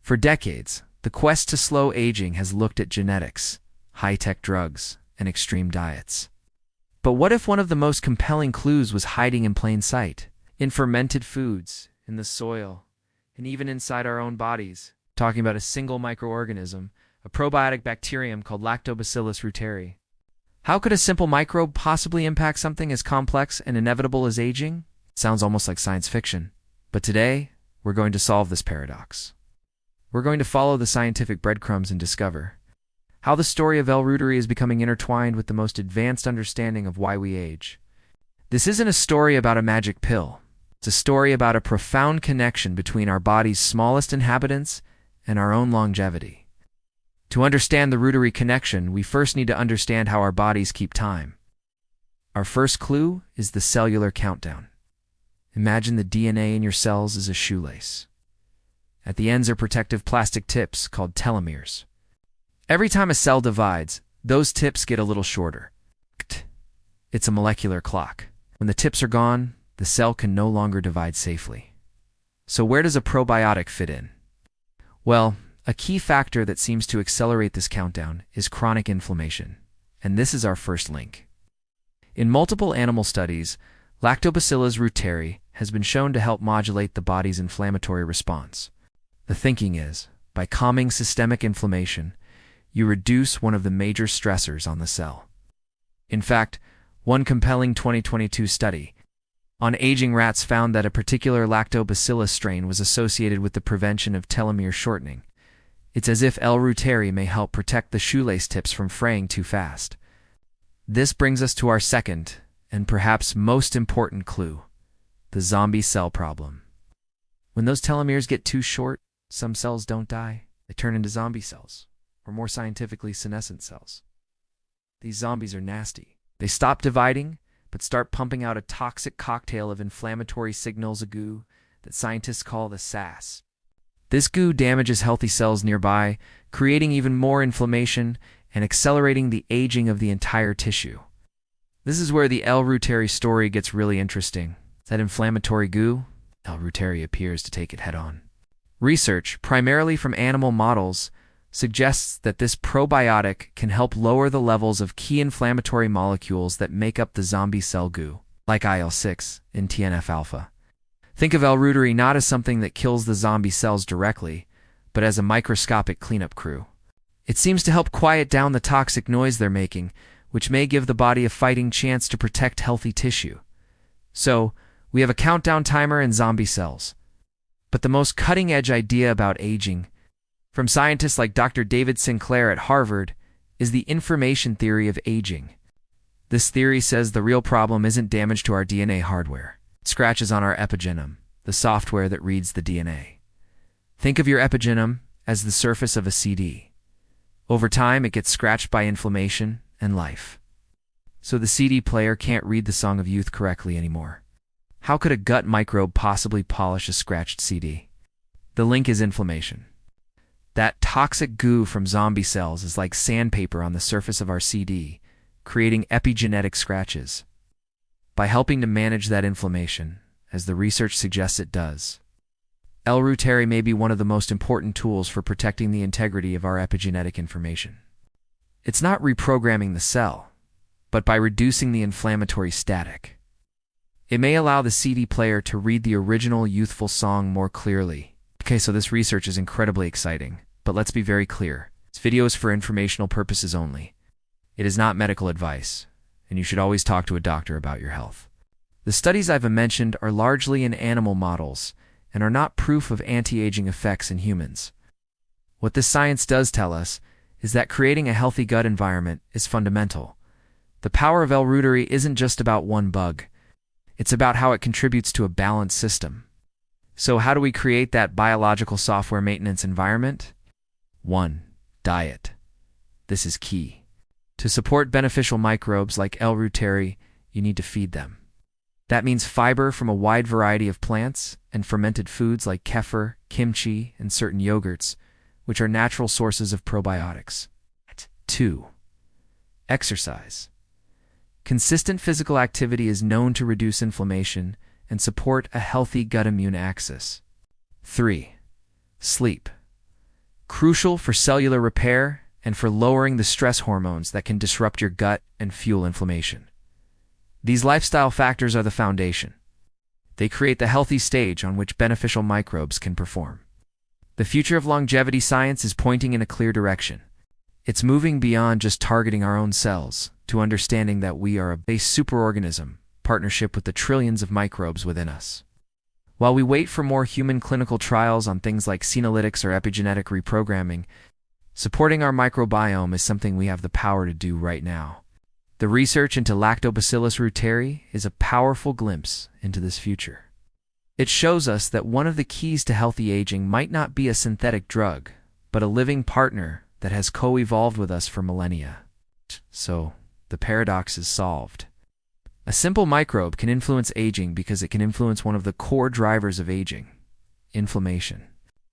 For decades, the quest to slow aging has looked at genetics, high-tech drugs, and extreme diets. But what if one of the most compelling clues was hiding in plain sight? In fermented foods, in the soil, and even inside our own bodies. Talking about a single microorganism, a probiotic bacterium called Lactobacillus reuteri. How could a simple microbe possibly impact something as complex and inevitable as aging? It sounds almost like science fiction. But today, we're going to solve this paradox. We're going to follow the scientific breadcrumbs and discover how the story of L. reuteri is becoming intertwined with the most advanced understanding of why we age. This isn't a story about a magic pill. It's a story about a profound connection between our body's smallest inhabitants and our own longevity. To understand the reuteri connection, we first need to understand how our bodies keep time. Our first clue is the cellular countdown. Imagine the DNA in your cells as a shoelace. At the ends are protective plastic tips called telomeres. Every time a cell divides, those tips get a little shorter. It's a molecular clock. When the tips are gone, the cell can no longer divide safely. So where does a probiotic fit in? Well, a key factor that seems to accelerate this countdown is chronic inflammation, and this is our first link. In multiple animal studies, Lactobacillus reuteri has been shown to help modulate the body's inflammatory response. The thinking is, by calming systemic inflammation, you reduce one of the major stressors on the cell. In fact, one compelling 2022 study on aging rats found that a particular Lactobacillus strain was associated with the prevention of telomere shortening. It's as if L. reuteri may help protect the shoelace tips from fraying too fast. This brings us to our second, and perhaps most important clue, the zombie cell problem. When those telomeres get too short, some cells don't die. They turn into zombie cells, or more scientifically, senescent cells. These zombies are nasty. They stop dividing, but start pumping out a toxic cocktail of inflammatory signals, a goo, that scientists call the SAS. This goo damages healthy cells nearby, creating even more inflammation and accelerating the aging of the entire tissue. This is where the L. reuteri story gets really interesting. That inflammatory goo, L. reuteri appears to take it head-on. Research, primarily from animal models, suggests that this probiotic can help lower the levels of key inflammatory molecules that make up the zombie cell goo, like IL-6 and TNF-alpha. Think of L. reuteri not as something that kills the zombie cells directly, but as a microscopic cleanup crew. It seems to help quiet down the toxic noise they're making, which may give the body a fighting chance to protect healthy tissue. So, we have a countdown timer and zombie cells. But the most cutting-edge idea about aging, from scientists like Dr. David Sinclair at Harvard, is the information theory of aging. This theory says the real problem isn't damage to our DNA hardware. It scratches on our epigenome, the software that reads the DNA. Think of your epigenome as the surface of a CD. Over time, it gets scratched by inflammation and life. So the CD player can't read the Song of Youth correctly anymore. How could a gut microbe possibly polish a scratched CD? The link is inflammation. That toxic goo from zombie cells is like sandpaper on the surface of our CD, creating epigenetic scratches. By helping to manage that inflammation, as the research suggests it does, L. reuteri may be one of the most important tools for protecting the integrity of our epigenetic information. It's not reprogramming the cell, but by reducing the inflammatory static. It may allow the CD player to read the original youthful song more clearly. Okay, so this research is incredibly exciting, but let's be very clear. This video is for informational purposes only. It is not medical advice, and you should always talk to a doctor about your health. The studies I've mentioned are largely in animal models and are not proof of anti-aging effects in humans. What this science does tell us is that creating a healthy gut environment is fundamental. The power of L. reuteri isn't just about one bug. It's about how it contributes to a balanced system. So how do we create that biological software maintenance environment? 1. Diet. This is key. To support beneficial microbes like L. reuteri, you need to feed them. That means fiber from a wide variety of plants and fermented foods like kefir, kimchi, and certain yogurts, which are natural sources of probiotics. 2. Exercise. Consistent physical activity is known to reduce inflammation and support a healthy gut immune axis. 3. Sleep. crucial for cellular repair and for lowering the stress hormones that can disrupt your gut and fuel inflammation. These lifestyle factors are the foundation. They create the healthy stage on which beneficial microbes can perform. The future of longevity science is pointing in a clear direction. It's moving beyond just targeting our own cells to understanding that we are a base superorganism, partnership with the trillions of microbes within us. While we wait for more human clinical trials on things like senolytics or epigenetic reprogramming, supporting our microbiome is something we have the power to do right now. The research into Lactobacillus reuteri is a powerful glimpse into this future. It shows us that one of the keys to healthy aging might not be a synthetic drug, but a living partner that has co-evolved with us for millennia. So, the paradox is solved. A simple microbe can influence aging because it can influence one of the core drivers of aging: inflammation.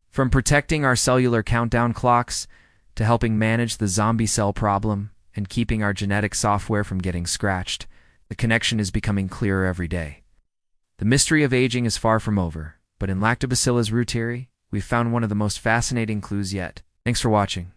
From protecting our cellular countdown clocks to helping manage the zombie cell problem and keeping our genetic software from getting scratched, the connection is becoming clearer every day. The mystery of aging is far from over, but in Lactobacillus reuteri, we've found one of the most fascinating clues yet. Thanks for watching.